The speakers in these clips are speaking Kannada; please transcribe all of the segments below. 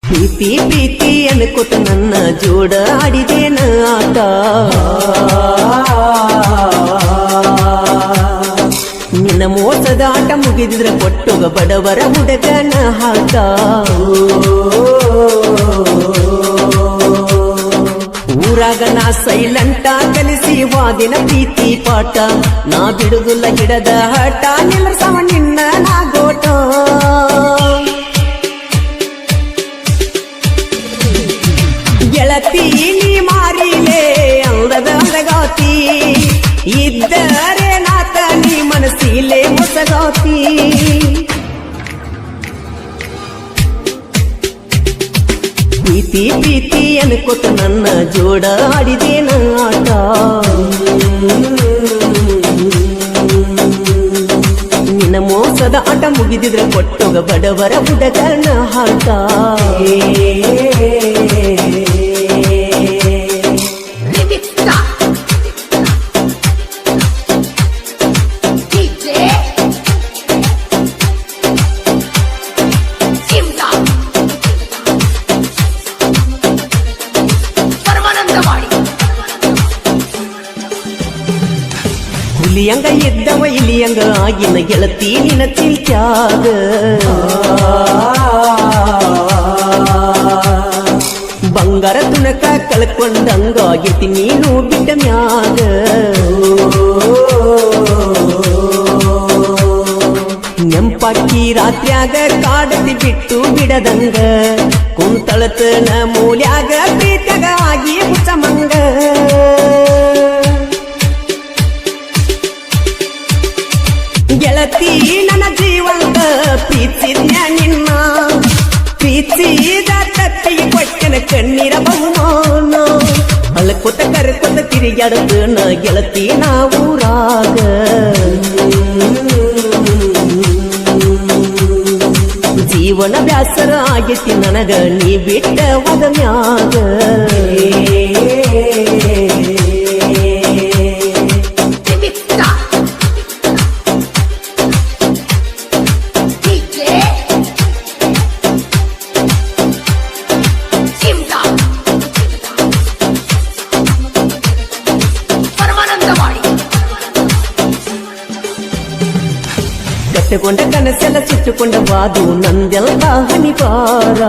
ಪ್ರೀತಿ ಪ್ರೀತಿ ಅನ್ಕೊತ ನನ್ನ ಜೋಡ ಆಡಿದೇನ ಆಟ ನಿನ್ನ ಮೋಸದ ಆಟ ಮುಗಿದಿದ್ರೆ ಕೊಟ್ಟೋಗ ಬಡವರ ಹುಡುಗನ ಹಾಟ ಊರಾಗ ನಾ ಸೈಲೆಂಟ ಕಲಿಸಿ ವಾದಿನ ಪ್ರೀತಿ ಪಾಠ ನಾ ಬಿಡುದಿಲ್ಲ ಗಿಡದ ಹಠ ನಿಲ್ಲಸವ ನಿನ್ನ ನಾಗೋಟ ಗೆಳತಿ ನೀ ಮಾರಿಲೆ ಅಂದದ ಅಂದಗಾತಿ ಇದ್ದರೆ ನಾತ ನೀ ಮನಸ್ಸಿಲೆ ಹೊಸಗಾತಿ ಪ್ರೀತಿ ಪ್ರೀತಿ ಅನ್ಕೊತ ನನ್ನ ಜೋಡ ಆಡಿದೇನ ಆಟ ನಿನ್ನ ಮೋಸದ ಆಟ ಮುಗಿದಿದ್ರೆ ಕೊಟ್ಟೋಗ ಬಡವರ ಹುಡುಗನ ಹಾಟ ಹುಲಿಯಂಗ ಇದ್ದವ ಇಲಿಯಂಗ ಆಗಿನ ಗೆಳತಿ ನಿನ್ನ ಚಿಂತ್ಯಾಗ ಬಂಗಾರ ತುಣಕ ಕಳ್ಕೊಂಡಂಗಾಗಿತಿ ನೀನು ಬಿಟ್ಟ ಮ್ಯಾಗ ನೆಂಪಾಕಿ ರಾತ್ರ್ಯಾಗ ಕಾಡತಿ ಬಿಟ್ಟು ಬಿಡದಂಗ ಕುಂತಳತನ ಮೂಲ್ಯಾಗ ಪ್ರೀತ್ಯಾಗ ಆಗಿ ಹುಚ್ಚಮಂಗ ಗೆಳತಿ ನನ್ನ ಜೀವಂತ ಪ್ರೀತಿಸಿದ್ನ ನಿನ್ನ ಪ್ರೀತಿಸಿದ ತಪ್ಪಿಗೆ ಕೊಟ್ಟನ ಕಣ್ಣೀರ ಬಹುಮಾನ ಅಳಕೊತ ಕರ್ಕೊತ ತಿರುಗಾಡತನ ಗೆಳತಿ ನಾವೂರಾಗ ಜೀವನ ಬ್ಯಾಸರ ಆಗೈತಿ ನನಗ ನೀ ಬಿಟ್ಟ ಹೋದ ಮ್ಯಾಗ ಕಟ್ಟಕೊಂಡ ಕನಸೆಲ್ಲ ಸುತ್ತುಕೊಂಡ ವಾದು ನಂದೆಲ್ಲ ಹನಿಪಾರ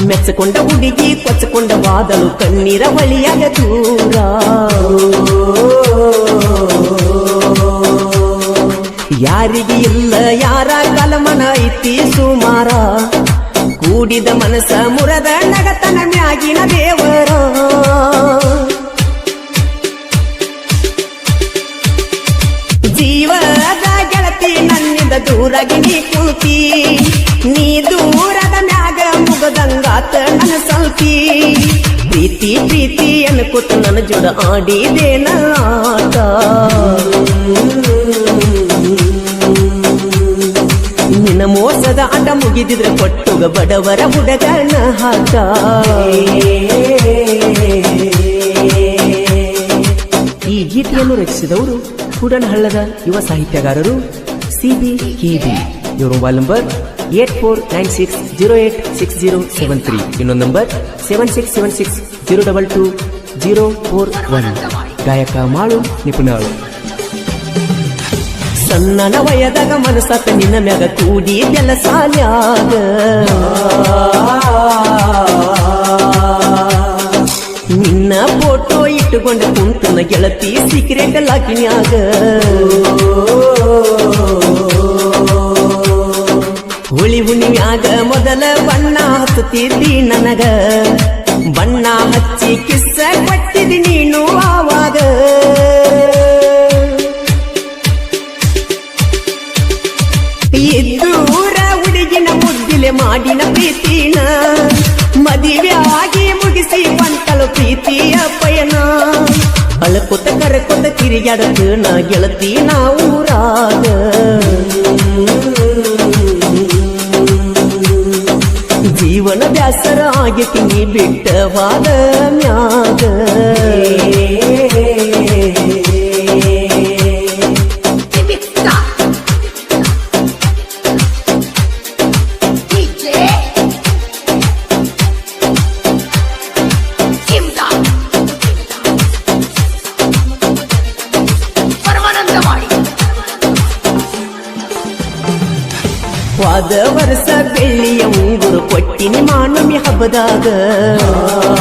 ಮೆಚ್ಚಕೊಂಡ ಹುಡುಗಿ ಕೊಚ್ಚಕೊಂಡ ವಾದಲು ಕಣ್ಣೀರ ಬಳಿಯಾಗ ದೂರ ಯಾರಿಗೆ ಇಲ್ಲ ಯಾರ ಕಲಮನ ಐತಿ ಸುಮಾರ ಕೂಡಿದ ಮನಸ ಮುರದ ನಗತನ ಮ್ಯಾಗಿನ ದೇವರ ಜೀವದ ಗೆಳತಿ ನನ್ನಿಂದ ದೂರಾಗಿ ನೀ ಕೂತಿ ನೀ ದೂರದ ಮ್ಯಾಗ ಮುಗದಂಗಾತ ನನ್ನ ಸಲ್ತಿ ಪ್ರೀತಿ ಪ್ರೀತಿ ಅನ್ಕೊತ ನನ್ನ ಜೋಡ ಆಡಿದೇನ ಆಟ ನಿನ್ನ ಮೋಸದ ಆಟ ಮುಗಿದಿದ್ರೆ ಕೊಟ್ಟೋಗ ಬಡವರ ಹುಡುಗನ ಹಾಟ ಈ ಗೀತೆಯನ್ನು ರಚಿಸಿದವರು ಕೂಡನಹಳ್ಳದ ಯುವ ಸಾಹಿತ್ಯಗಾರರು CBKB. ಇವರ ಮೊಬೈಲ್ ನಂಬರ್ 8496086073. ಇನ್ನೊಂದು ನಂಬರ್ 7676022041. ಗಾಯಕ ಮಾಳು ನಿಪುಣಾಳು. ಸಣ್ಣನ ವಯದಾಗ ಮನಸ್ಸಾತ ನಿನ್ನ ಮ್ಯಾಗ ಕೂಡಿ ಎಲ್ಲ ಸಾಲ್ಯಾಗ ನಿನ್ನ ಫೋಟೋ ಇಟ್ಟುಕೊಂಡ ಕುಂತನ ಗೆಳತಿ ಸೀಕ್ರೆಟ್ ಲಾಕಿನ್ಯಾಗ ಹುಳಿ ಹುಣ್ಣಿಮ್ಯಾಗ ಮೊದಲ ಬಣ್ಣ ಹಚ್ಚುತ್ತಿದ್ದಿ ನನಗ ಬಣ್ಣ ಹಚ್ಚಿ ಕಿಸ್ಸ ಕೊಟ್ಟಿದ್ದಿ ನೀನು ಆವಾಗ ಇದ್ದೂರ ಹುಡುಗಿನ ಮುದ್ದಿಲೆ ಮಾಡಿನ ಪ್ರೀತಿನ ಮದುವೆ ಆಗಿ ಮುಗಿಸಿ ಬಂತಳು ಪ್ರೀತಿಯ ಪಯಣ ಅಳಕೊತ ಕರಕೊತ ತಿರುಗಾಡತನ ಗೆಳತಿ ನಾವೂರಾಗ ಜೀವನ ಬ್ಯಾಸರ ಆಗೈತಿ ನೀ ಬಿಟ್ಟವಾದ ಮ್ಯಾಗ ಹೋದ ವರ್ಷ ಬೆಳ್ಳಿಯ ಉಂಗುರು ಕೊಟ್ಟಿನಿ ಮಾನವಿ ಹಬ್ಬದಾಗ